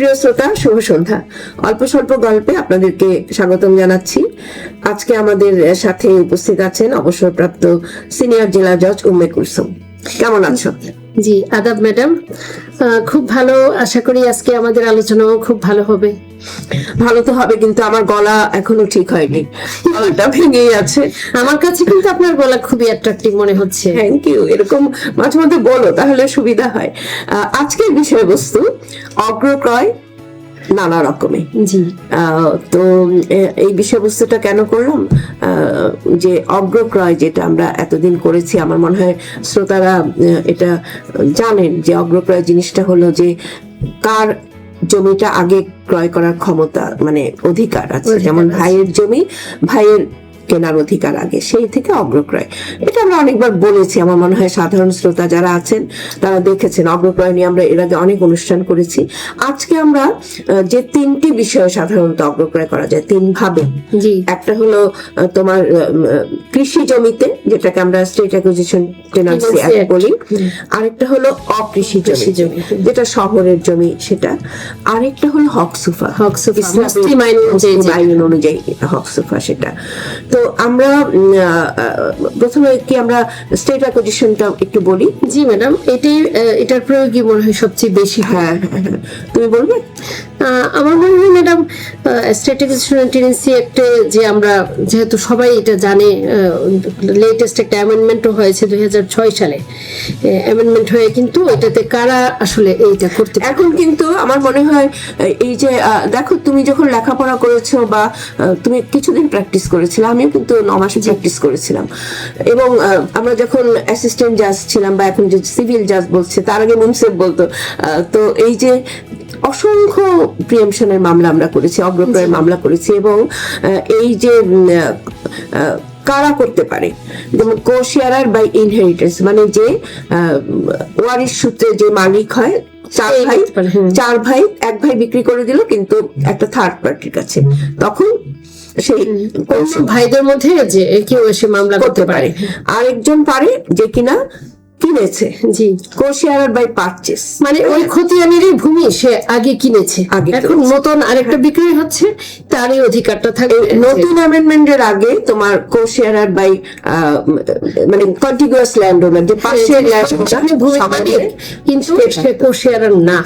প্রিয় শ্রোতা, শুভ সন্ধ্যা। অল্প স্বল্প গল্পে আপনাদেরকে স্বাগতম জানাচ্ছি। আজকে আমাদের সাথে উপস্থিত আছেন অবসরপ্রাপ্ত সিনিয়র জেলা জজ উম্মে কুলসুম। কেমন আছো? জি, আদাব ম্যাডাম। খুব ভালো, আশা করি আজকে আমাদের আলোচনাও খুব ভালো হবে। ভালো তো হবে, কিন্তু আমার গলা এখনো ঠিক হয়নি, গলাটা ভেঙেই আছে। আমার কাছে কিন্তু আপনার গলা খুবই অ্যাট্রাকটিভ মনে হচ্ছে। Thank you. এরকম মাঝে মধ্যে বলো, তাহলে সুবিধা হয়। আজকের বিষয়বস্তু অগ্রক্রয় নানা রকমের। জি, তো এই বিষয়বস্তুটা কেন করলাম, যে অগ্রক্রয় যেটা আমরা এতদিন করেছি, আমার মনে হয় শ্রোতারা এটা জানেন যে অগ্রক্রয় জিনিসটা হলো যে কার জমিটা আগে ক্রয় করার ক্ষমতা, মানে অধিকার আছে। যেমন ভাইয়ের জমি ভাইয়ের কেনার অধিকার আগে, সেই থেকে অগ্রক্রয়। এটা আমরা অনেকবার বলেছি, আমার মনে হয় সাধারণ শ্রোতা যারা আছেন তারা দেখেছেন। অগ্রক্রয় নিয়ে আমরা এর আগে অনেক অনুষ্ঠান করেছি। আজকে আমরা যে তিনটি বিষয় সাধারণত অগ্রক্রয় করা যায় তিন ভাবে। একটা হলো তোমার কৃষি জমিতে, যেটাকে আমরা স্টেট অ্যাকুইজিশন টেনান্সি অ্যাক্ট বলি। আরেকটা হলো অকৃষি জমি, যেটা শহরের জমি সেটা। আরেকটা হলো হকসুফা, ইসলামিক আইন অনুযায়ী হকসুফা সেটা। তো আমরা প্রথমে কি আমরা স্টেট অ্যাকুইজিশনটা একটু বলি? জি ম্যাডাম, এটার প্রয়োগই মনে হয় সবচেয়ে বেশি। হ্যাঁ, তুমি বলবে? আমার মনে হয় ম্যাডাম, স্টেট অ্যাকুইজিশন টেনেন্সি অ্যাক্টে যে আমরা যেহেতু সবাই এটা জানে, লেটেস্ট একটা অ্যামেন্ডমেন্টও হয়েছে 2006 সালে। অ্যামেন্ডমেন্ট হয়ে কিন্তু এটাতে কারা আসলে এইটা করতে, এখন কিন্তু আমার মনে হয় এই যে দেখো, তুমি যখন লেখাপড়া করেছো বা তুমি কিছুদিন প্র্যাকটিস করেছিলে, আমিও কিন্তু 9 মাস প্র্যাকটিস করেছিলাম। এবং আমরা যখন অ্যাসিস্ট্যান্ট জাজ ছিলাম, বা এখন যে সিভিল জাজ বলছে, তার আগে মুনসেফ বলতো। তো এই যে অসংখ্য প্রিএমশনের মামলা আমরা করেছি, অগ্রক্রয়ের মামলা করেছি। এবং এই যে কারা করতে পারে, যেমন কোশেয়ারার বাই ইনহেরিটেন্স, মানে যে ওয়ারিশ সূত্রে যে মালিক হয়, চার ভাই, এক ভাই বিক্রি করে দিল কিন্তু একটা থার্ড পার্টির কাছে, তখন সেই ভাইদের মধ্যে যে কেউ এসে মামলা করতে পারে। আরেকজন পারে যে কিনা কিনেছে। জি, কোশেয়ারার বাই পারচেস, মানে ওই খতিয়ানেরই ভূমি সে আগে কিনেছে, এখন নতুন আরেকটা বিক্রি হচ্ছে, তারই অধিকারটা থাকবে। নতুন অ্যামেন্ডমেন্টের আগে তোমার কোশেয়ারার বাই মানে কন্টিগুয়াস ল্যান্ড ওনার, যে পাশের কিন্তু সে কোশেয়ারার না,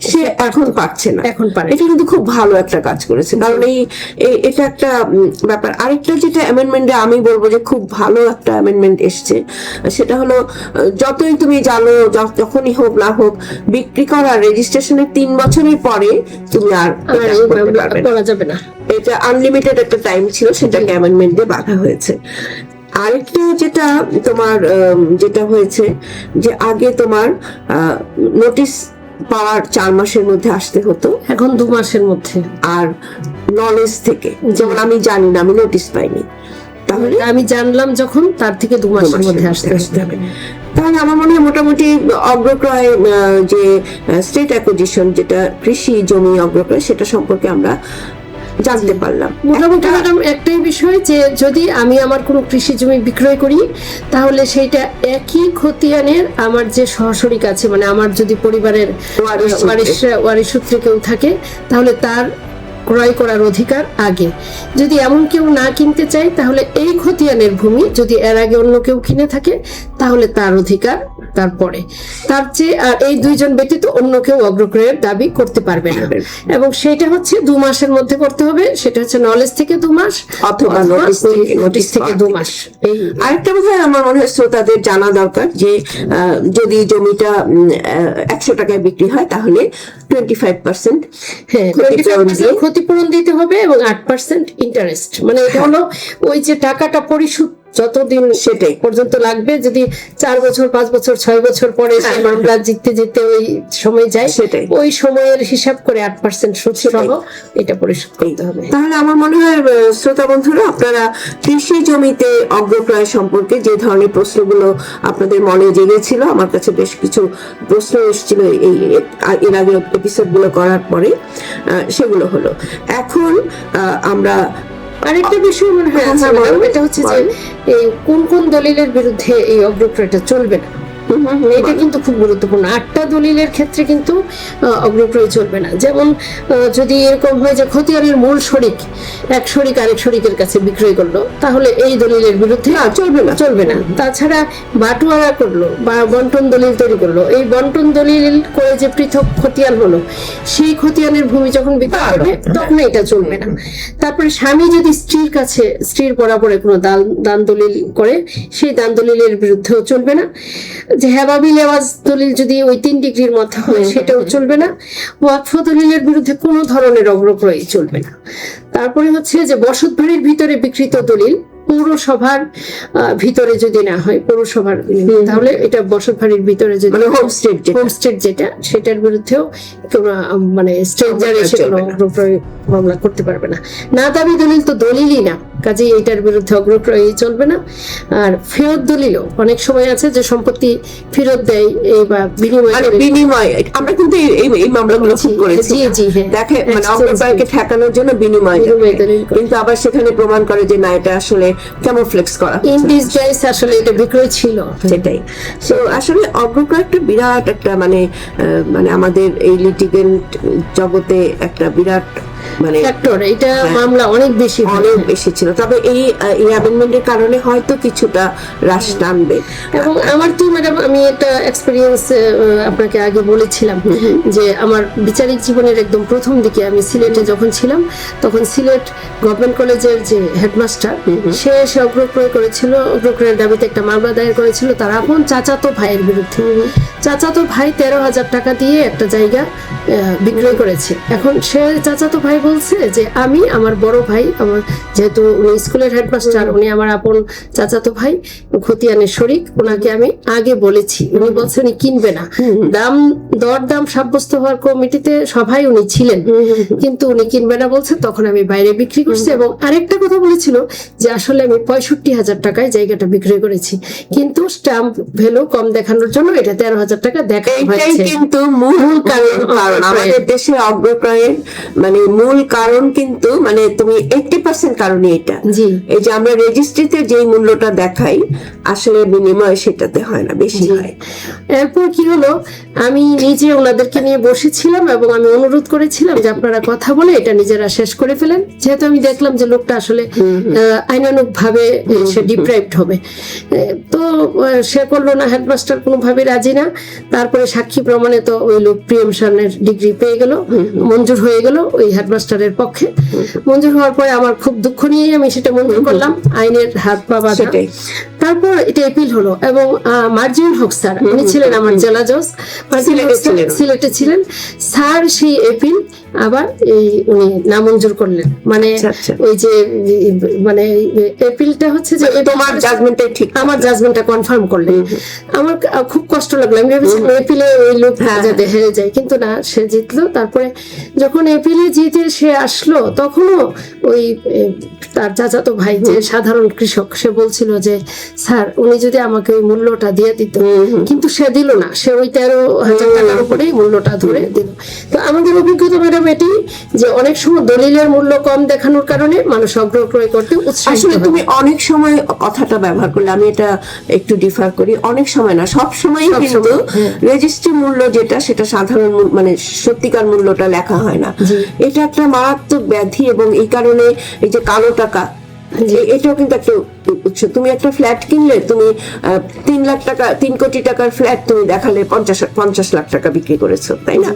সে এখন পাচ্ছে না, এখন পারে। এটা কিন্তু খুব ভালো একটা কাজ করেছে, কারণ এটা একটা ব্যাপার। আরেকটা যেটা অ্যামেন্ডমেন্টে আমি বলবো যে খুব ভালো একটা অ্যামেন্ডমেন্ট এসছে, সেটা হলো যতই তুমি জানো, যখনই হোক না হোক, বিক্রি করার রেজিস্ট্রেশনের 3 বছরের পরে তুমি আর করা যাবে না। এটা আনলিমিটেড একটা টাইম ছিল, সেটাকে অ্যামেন্ডমেন্টে বাধা হয়েছে। আরেকটা যেটা তোমার যেটা হয়েছে যে আগে তোমার নোটিশ পাওয়ার 4 মাসের মধ্যে আসতে হতো, এখন 2 মাসের মধ্যে। আর নলেজ থেকে, যেমন আমি জানি না, আমি নোটিশ পাইনি, তাহলে আমি জানলাম যখন, তার থেকে 2 মাসের মধ্যে আসতে হবে। তাহলে আমার মনে হয় মোটামুটি অগ্রক্রয়, যে স্টেট অ্যাকুইজিশন, যেটা কৃষি জমি অগ্রক্রয়, সেটা সম্পর্কে আমরা জানতে পারলাম। মোটামুটি ম্যাডাম একটাই বিষয়, যে যদি আমি আমার কোনো কৃষি জমি বিক্রয় করি, তাহলে সেইটা একই খতিয়ানের আমার যে সহশরিক আছে, মানে আমার যদি পরিবারের ওয়ারিশ সূত্রে কেউ থাকে, তাহলে তার ক্রয় করার অধিকার আগে। যদি এমন কেউ না কিনতে চায়, তাহলে এই খতিয়ানের ভূমি যদি এর আগে অন্য কেউ কিনে থাকে, তাহলে তার অধিকার তারপরে। তার চেয়ে এই দুইজন ব্যতীত অন্য কেউ অগ্রক্রয়ের দাবি করতে পারবে না। এবং সেটা হচ্ছে 2 মাসের মধ্যে করতে হবে। সেটা হচ্ছে নলেজ থেকে 2 মাস, অথবা নোটিশ থেকে 2 মাস। আরেকটা বোধহয় আমার মনে হয় শ্রোতাদের জানা দরকার, যে যদি জমিটা 100 টাকায় বিক্রি হয়, তাহলে 25% ক্ষতিপূরণ দিতে হবে, এবং 8% ইন্টারেস্ট। মানে এটা হলো ওই যে টাকাটা পরিশোধ যতদিন সেটাই পর্যন্ত লাগবে। যদি 4 বছর, 5 বছর, 6 বছর পরে মামলা জিততে জিততে ওই সময় যায়, সেটাই ওই সময়ের হিসাব করে 8% সুদ সহ এটা পরিশোধ করতে হবে। তাহলে আমার মনে হয় শ্রোতা বন্ধুরা, আপনারা কৃষি জমিতে অগ্রক্রয় সম্পর্কে যে ধরনের প্রশ্নগুলো আপনাদের মনে জেগেছিল, আমার কাছে বেশ কিছু প্রশ্ন এসেছিল এর আগে এপিসোড গুলো করার পরে, সেগুলো হলো। এখন আমরা আরেকটা বিষয় মনে হয়, এটা হচ্ছে যে কোন কোন দলিলের বিরুদ্ধে এই অগ্রক্রয়টা চলবে না। এটা কিন্তু খুব গুরুত্বপূর্ণ। 8টা দলিলের ক্ষেত্রে কিন্তু অগ্রক্রয় চলবে না। যেমন যদি এরকম হয় যে খতিয়ানের মূল শরিক এক শরিক আরেক শরিকের কাছে বিক্রয় করলো, তাহলে এই দলিলের বিরুদ্ধে চলবে না। তাছাড়া বাটোয়ারা করলো বা বন্টন দলিল তৈরি করলো, এই বন্টন দলিল করে যে পৃথক খতিয়ান হলো, সেই খতিয়ানের ভূমি যখন বিক্রি করবে তখন এটা চলবে না। তারপরে স্বামী যদি স্ত্রীর কাছে স্ত্রীর বরাবরে কোনো দান দলিল করে, সেই দান দলিলের বিরুদ্ধেও চলবে না। যে হেবাবি লেওয়াজ দলিল যদি ওই 3 ডিগ্রির মধ্যে হয়, সেটাও চলবে না। ওয়াকফ দলিলের বিরুদ্ধে কোনো ধরনের অগ্রক্রয় চলবে না। তারপরে হচ্ছে যে বসত বাড়ির ভিতরে বিকৃত দলিল পৌরসভার ভিতরে যদি না হয়, পৌরসভার তাহলে এটা বসত বাড়ির ভিতরে যদি হোমস্টেড যেটা, সেটার বিরুদ্ধেও কোনো মানে স্ট্রেঞ্জার এসে কোনো অগ্রক্রয় মামলা করতে পারবে না। না দাবি দলিল তো দলিলই না, কাজেই এটার বিরুদ্ধে অগ্রক্রয় চলবে না। আর ফেরত দলিলও অনেক সময় আছে যে সম্পত্তি ফেরত দেয় বা বিনিময়, আমরা কিন্তু এই মামলাগুলো খুব করেছি। দেখে মানে অগ্রক্রয়কে ঠেকানোর জন্য বিনিময়, কিন্তু আবার সেখানে প্রমাণ করে যে না, এটা আসলে ক্যামোফ্লেক্স করা, ইন ডিসগাইজ আসলে এটা বিক্রয় ছিল। সেটাই। তো আসলে অগ্রক্রয় একটা বিরাট একটা মানে আমাদের এই লিটিগেন্ট জগতে একটা বিরাট মানে ফ্যাক্টর। এটা মামলা অনেক বেশি ছিল, তবে এই অ্যামেন্ডমেন্টের কারণে হয়তো কিছুটা হ্রাস টানবে। এবং আমার তো ম্যাডাম, আমি একটা এক্সপেরিয়েন্স আপনাকে আগে বলেছিলাম যে আমার বিচারিক জীবনের একদম প্রথম দিকে আমি সিলেটে যখন ছিলাম, তখন সিলেট গভর্নমেন্ট কলেজের যে হেডমাস্টার, সে অগ্রক্রয় করেছিল, অগ্রক্রয়ের দাবিতে একটা মামলা দায়ের করেছিল তার আপন চাচাতো ভাইয়ের বিরুদ্ধে। চাচাতো ভাই 13,000 টাকা দিয়ে একটা জায়গা বিক্রয় করেছে। এখন সে চাচাতো ভাই বলছে যে আমি আমার বড় ভাই, আমার যেহেতু উনি স্কুলের হেডমাস্টার, উনি আমার আপন চাচাতো ভাই, খতিয়ানের শরিক, ওনাকে আমি আগে বলেছি, উনি বলছেন উনি কিনবে না। দরদাম সাব্যস্ত হওয়ার কমিটিতে সবাই উনি ছিলেন, কিন্তু উনি কিনবে না বলছে, তখন আমি বাইরে বিক্রি করছি। এবং আরেকটা কথা বলেছিল যে আসলে আমি 65,000 টাকায় জায়গাটা বিক্রয় করেছি, কিন্তু স্ট্যাম্প ভ্যালু কম দেখানোর জন্য এটা 13,000 টাকা দেখা হয়েছে। কিন্তু মূল কারণ আমাদের দেশে অগ্রক্রয়ের মানে মূল কারণ কিন্তু মানে তুমি 80% কারণই এটা, এই যে আমরা রেজিস্ট্রিতে যে মূল্যটা দেখাই, আসলে বিনিময় সেটাতে হয় না, বেশি হয়। এরপর কি হলো, আমি নিজে ওনাদেরকে নিয়ে বসেছিলাম এবং আমি অনুরোধ করেছিলাম যে আপনারা কথা বলে এটা নিজেরা শেষ করে ফেলেন, যেহেতু আমি দেখলাম যে লোকটা আসলে আইনানুগ ভাবে সে ডিপ্রাইভড হবে। তো সে করলো না, হেডমাস্টার কোনোভাবে রাজি না। তারপরে সাক্ষী প্রমাণে তো ওই লোক প্রিয়েমশনের ডিগ্রি পেয়ে গেল, মঞ্জুর হয়ে গেল ওই হেডমাস্টারের পক্ষে। মঞ্জুর হওয়ার পরে আমার খুব দুঃখ নিয়ে আমি সেটা মঞ্জুর করলাম, আইনের হাত পা বাঁধা। তারপর এটা এপিল হলো এবং মার্জিনুল হক স্যার, উনি ছিলেন আমার জেলা জজ, সিলেটে ছিলেন স্যার, সেই এপিল আবার উনি নামঞ্জুর করলেন। মানে ওই যে মানে এপিলটা হচ্ছে যে তোমার জাজমেন্টটাই ঠিক, আমার জাজমেন্টটা কনফার্ম করলেন। আমার খুব কষ্ট লাগলো, আমি ভেবেছিলাম এপিলে ওই লোক যাতে হেরে যায়, কিন্তু না, সে জিতলো। তারপরে যখন এপিলে জিতে সে আসলো, তখনও ওই তার চাচাতো ভাই যে সাধারণ কৃষক, সে বলছিল যে স্যার উনি যদি আমাকে ওই মূল্যটা দিয়ে দিত, কিন্তু সে দিল না, সে ওই 13,000 টাকার উপরেই মূল্যটা ধরে দিল। তো আমাদের অভিজ্ঞতা ম্যাডাম এটি যে অনেক সময় দলিলের মূল্য কম দেখানোর কারণে মানুষ অগ্রক্রয় করতে উৎসাহিত। আসলে তুমি অনেক সময় কথাটা ব্যবহার করলে, আমি এটা একটু ডিফার করি, অনেক সময় না, সব সময় কিন্তু রেজিস্ট্রি মূল্য যেটা, সেটা সাধারণ মানে সত্যিকার মূল্যটা লেখা হয় না। এটা একটা মারাত্মক ব্যাধি, এবং এই কারণে এই যে কালো টাকা, এটাও কিন্তু একটা উৎস। তুমি একটা ফ্ল্যাট কিনলে, তুমি 3 লাখ টাকা, 3 কোটি টাকার ফ্ল্যাট তুমি দেখালে 50 লাখ টাকা বিক্রি করেছো, তাই না?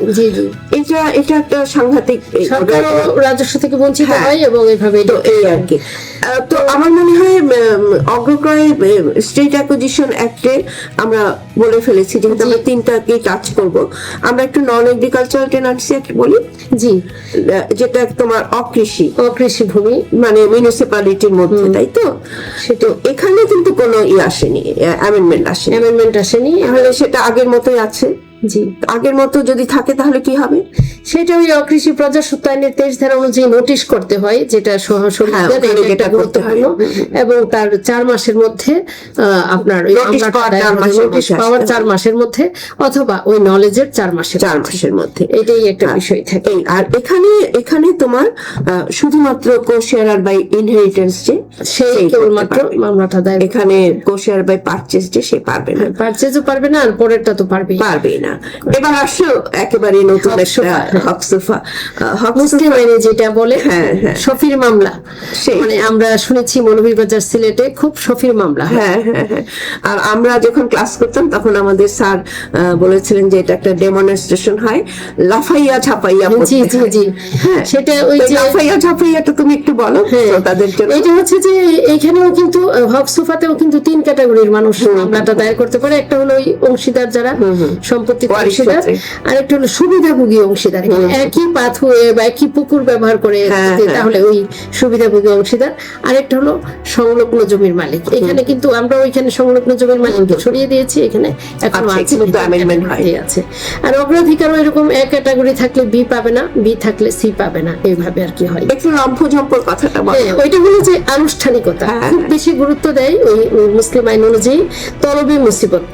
এটা একটা সাংঘাতিক, রাজস্ব থেকে বঞ্চিত হয় এবং এইভাবে এই আর কি। তো আমার মনে হয় অগ্রক্রয় স্টেট অ্যাকুইজিশন অ্যাক্টে আমরা বলে ফেলেছি, যেহেতু আমরা 3টাকে টাচ করব, আমরা একটু নন এগ্রিকালচারাল টেনান্সি অ্যাক্ট বলি, যেটা তোমার অকৃষি ভূমি মানে মিউনিসিপ্যালিটির মধ্যে, তাই তো? সেটা এখানে কিন্তু কোনো আসেনি, অ্যামেন্ডমেন্ট আসেনি। তাহলে সেটা আগের মতোই আছে। জি, আগের মতো যদি থাকে তাহলে কি হবে? সেটা ওই অকৃষি প্রজাস্বত্ব আইনের 23 ধারা অনুযায়ী নোটিশ করতে হয়, যেটা সহসরিদের ওখানে এটা যেটা করতে হয়। গুরুত্বপূর্ণ, এবং তার 4 মাসের মধ্যে আপনার ওই নোটিশ মামলাটা পাওয়ার দায়ের 4 হবে, মাসের নোটিশ মধ্যে পাওয়ার আসতে 4 মাসের মধ্যে, অথবা ওই নলেজের 4 মাসের 4 মাসের মধ্যে। এটাই একটা বিষয় থাকে। এই আর এখানে তোমার শুধুমাত্র কোশেয়ারার বাই ইনহেরিটেন্স যে সেই সেই কেবলমাত্র করতে পারবে। মামলাটা দায়ের এখানে কোশেয়ার বাই পারচেজ যে সে পারবে না, পারচেজও পারবে না, আর পরেরটা তো পারবেই। পারবেই না। এবার আসো একেবারে নতুন একটা হকসোফা। মুসলিম আইনে যেটা বলে হ্যাঁ, হ্যাঁ। শফির মামলা, সেই। মানে আমরা শুনেছি মৌলভীবাজার সিলেটে খুব শফির মামলা হয়। হ্যাঁ হ্যাঁ হ্যাঁ। আর আমরা যখন ক্লাস করতাম তখন আমাদের স্যার বলেছিলেন যে এটা একটা ডেমনস্ট্রেশন হয়, লাফাইয়া ঝাপাইয়া জি পড়তে জি হয়। জি, হ্যাঁ, সেটা ওই যে লাফাইয়া ঝাপাইয়াটা তুমি একটু বলো তাদের জন্য। এটা হচ্ছে যে এইখানেও কিন্তু হকসোফাতেও কিন্তু 3 ক্যাটাগরির মানুষ মামলাটা দায়ের করতে পারে। একটা হলো ওই অংশীদার যারা সম্পত্তি ওয়ারিশ অংশীদার, সূত্রে। আর একটা হলো সুবিধাভোগী অংশীদার। এখানে একই পাথওয়ে বা একই পুকুর ব্যবহার করে হ্যাঁ, যদি, হ্যাঁ। তাহলে ওই সুবিধাভোগী অংশীদার। আর একটা হলো সংলগ্ন জমির মালিক। এখানে কিন্তু আমরা ওইখানে সংলগ্ন জমির মালিককে সরিয়ে দিয়েছি, এখানে এখন আচ্ছা, আছে, কিন্তু amendment হয়। আছে। আর অগ্রাধিকারও এরকম এক ক্যাটাগরি থাকলে বি পাবে না, বি থাকলে সি পাবে না, এইভাবে আর কি হয়। একটু রম্ভঝম্পর কথাটা বলো। হ্যাঁ, ওইটা হলো যে আনুষ্ঠানিকতা হ্যাঁ, খুব বেশি গুরুত্ব দেয় ওই মুসলিম আইন অনুযায়ী তলবি মুসিবত,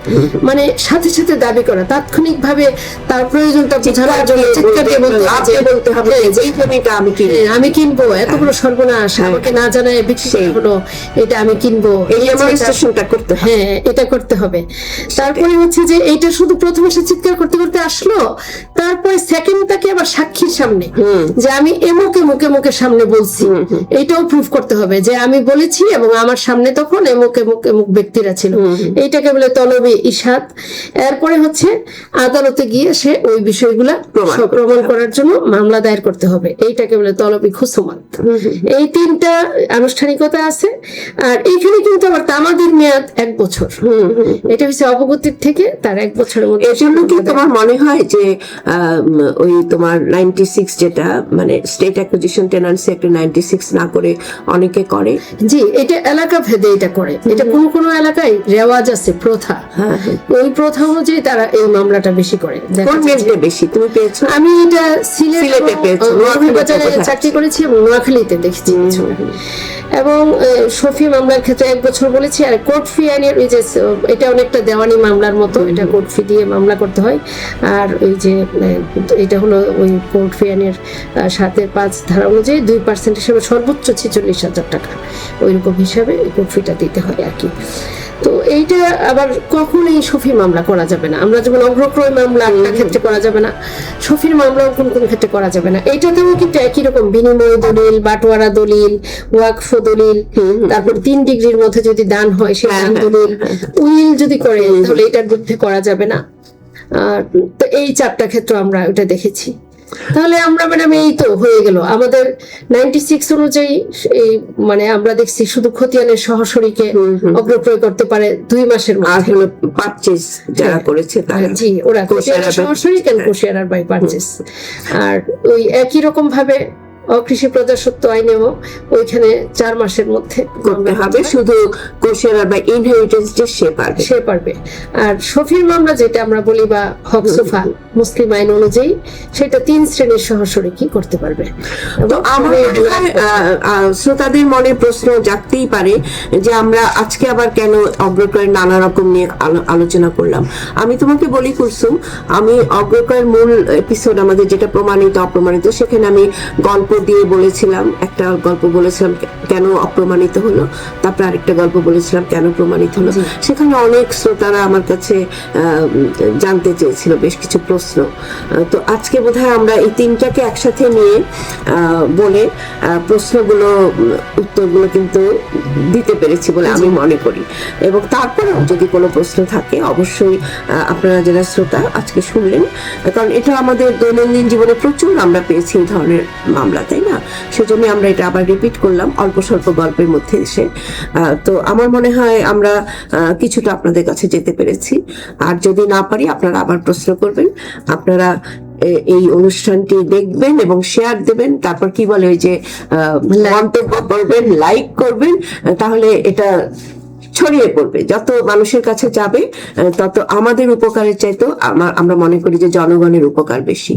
মানে সাথে সাথে দাবি করা, তাৎক্ষণিকভাবে তার প্রয়োজনটা বোঝানোর জন্য চিৎকার দিয়ে বলতে হবে যে, বলতে হবে যে এই জমিটা আমি কিনি। হ্যাঁ, আমি কিনবো, এত বড় সর্বনাশ, আমাকে না জানায় বিক্রি করা হলো, এটা আমি কিনবো, এই ডেমনস্ট্রেশনটা করতে হবে। হ্যাঁ এটা করতে হবে। তারপরে হচ্ছে যে এইটা শুধু প্রথমে সে চিৎকার করতে করতে আসলো, তারপরে সেকেন্ড তাকে আবার সাক্ষীর সামনে যে আমি এমুক এমুক এমুকের সামনে বলছি, এইটাও প্রুফ করতে হবে যে আমি বলেছি এবং আমার সামনে তখন এমুক এমুক এমুক ব্যক্তিরা ছিল। এইটাকে বলে তলবে ইশাদ। এরপরে হচ্ছে আদালতে গিয়ে সে ওই বিষয়গুলা প্রমাণ করার জন্য মামলা দায়ের করতে হবে, এইটাকে বলে তলবি খুসুমাত। এই 3টা আনুষ্ঠানিকতা আছে। আর এইখানে কিন্তু আবার তামাদির মেয়াদ 1 বছর। এটা হচ্ছে অবগতির থেকে তার 1 বছরের মধ্যে। এর জন্য কি তোমার মনে হয় যে ওই তোমার 96 যেটা মানে স্টেট অ্যাকুইজিশন টেনান্সি একটা 96 না করে অনেকে করে? জি, এটা এলাকা ভেদে এটা করে। এটা কোন কোন এলাকায় রেওয়াজ আছে, প্রথা, ওই প্রথা অনুযায়ী তারা এই মামলাটা বেশি করে। দেখা কোন যাচ্ছে মেরিটে বেশি তুমি পেয়েছো? আমি এটা সিলেটে পেয়েছো, মৌলভীবাজারে চাকরি করেছি এবং নোয়াখালীতে দেখেছি কিছুটা। এবং শফি মামলার ক্ষেত্রে 1 বছর বলেছি। আর কোর্ট ফি আইনের ওই যে এটা অনেকটা দেওয়ানি মামলার মতো, এটা কোর্ট ফি দিয়ে মামলা করতে হয়। আর ওই যে এটা হলো ওই কোর্ট ফি আইনের 7-5 ধারা অনুযায়ী 2% হিসেবে সর্বোচ্চ 46,000 টাকা, ওইরকম হিসাবে কোর্ট ফিটা দিতে হয় আর কি। তো এইটা আবার কখনোই শফি মামলা করা যাবে না। আমরা যেমন অগ্রক্রয় মামলা একটা ক্ষেত্রে করা যাবে না, শফির মামলাও কোন কোন ক্ষেত্রে করা যাবে না। এইটাতেও কিন্তু একই রকম বিনিময় দলিল, বাটোয়ারা দলিল, ওয়াকফ দলিল, তারপর 3 ডিগ্রির মধ্যে যদি দান হয় সে দান দলিল, উইল যদি করে তাহলে এটার বিরুদ্ধে করা যাবে না। তো এই 4টা ক্ষেত্র আমরা ওটা দেখেছি। তাহলে আমরা ম্যাডাম এই তো হয়ে গেল আমাদের 96 অনুযায়ী। এই মানে আমরা দেখছি শুধু খতিয়ানের সহসরীকে অগ্রপ্রয় করতে পারে 2 মাসের আর মধ্যে। হলো পারচেজ যারা করেছে তারা। জি, ওরা খতিয়ানের সহসরী কেন কোশিয়ারার বাই পারচেজ। আর ওই একই রকম ভাবে অকৃষি প্রজাস্বত্ব আইনেও ওইখানে 4 মাসের মধ্যে করতে হবে, শুধু কোশেয়ারার বা ইনহেরিটেন্স যে সে পারবে। আর শফির মামলা যেটা আমরা বলি বা হকসোফা মুসলিম আইন অনুযায়ী সেটা 3 শ্রেণীর সহসরী কি করতে পারবে। তো আমার মনে হয় শ্রোতাদের মনে প্রশ্ন জাগতেই পারে যে আমরা আজকে আবার কেন অগ্রক্রয়ের নানা রকম নিয়ে আলোচনা করলাম। আমি তোমাকে বলি কুলসুম, আমি অগ্রক্রয়ের মূল এপিসোড আমাদের যেটা প্রমাণিত অপ্রমাণিত, সেখানে আমি গল্প দিয়ে বলেছিলাম, একটা গল্প বলেছিলাম কেন অপ্রমাণিত হলো, তারপর আরেকটা গল্প বলেছিলাম কেন প্রমাণিত হলো। সেখানে অনেক শ্রোতারা আমার কাছে জানতে চেয়েছিল বেশ কিছু প্রশ্ন। তো আজকে বোধহয় আমরা এই 3টাকে একসাথে নিয়ে বলে প্রশ্নগুলো উত্তরগুলো কিন্তু দিতে পেরেছি বলে আমি মনে করি। এবং তারপরেও যদি কোনো প্রশ্ন থাকে অবশ্যই আপনারা যারা শ্রোতা আজকে শুনলেন, কারণ এটা আমাদের দৈনন্দিন জীবনে প্রচুর আমরা পেয়েছি এই ধরনের মামলা, তাই না? সেজন্য আমরা এটা আবার রিপিট করলাম অল্প স্বল্প গল্পের মধ্যে এসে। তো আমার মনে হয় আমরা কিছুটা আপনাদের কাছে যেতে পেরেছি। আর যদি না পারি আপনারা আবার প্রশ্ন করবেন, আপনারা এই অনুষ্ঠানটি দেখবেন এবং শেয়ার দেবেন, তারপর কি বলে ওই যে মন্তব্য করবেন, লাইক করবেন, তাহলে এটা ছড়িয়ে পড়বে, যত মানুষের কাছে যাবে তত আমাদের উপকারের চাইতেও আমরা মনে করি যে জনগণের উপকার বেশি।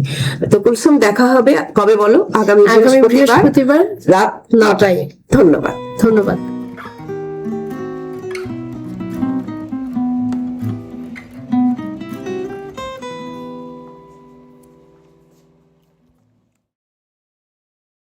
তো কুলসুম, দেখা হবে কবে বলো? আগামী আগামী বৃহস্পতিবার বৃহস্পতিবার রাত 9টায়। ধন্যবাদ। ধন্যবাদ।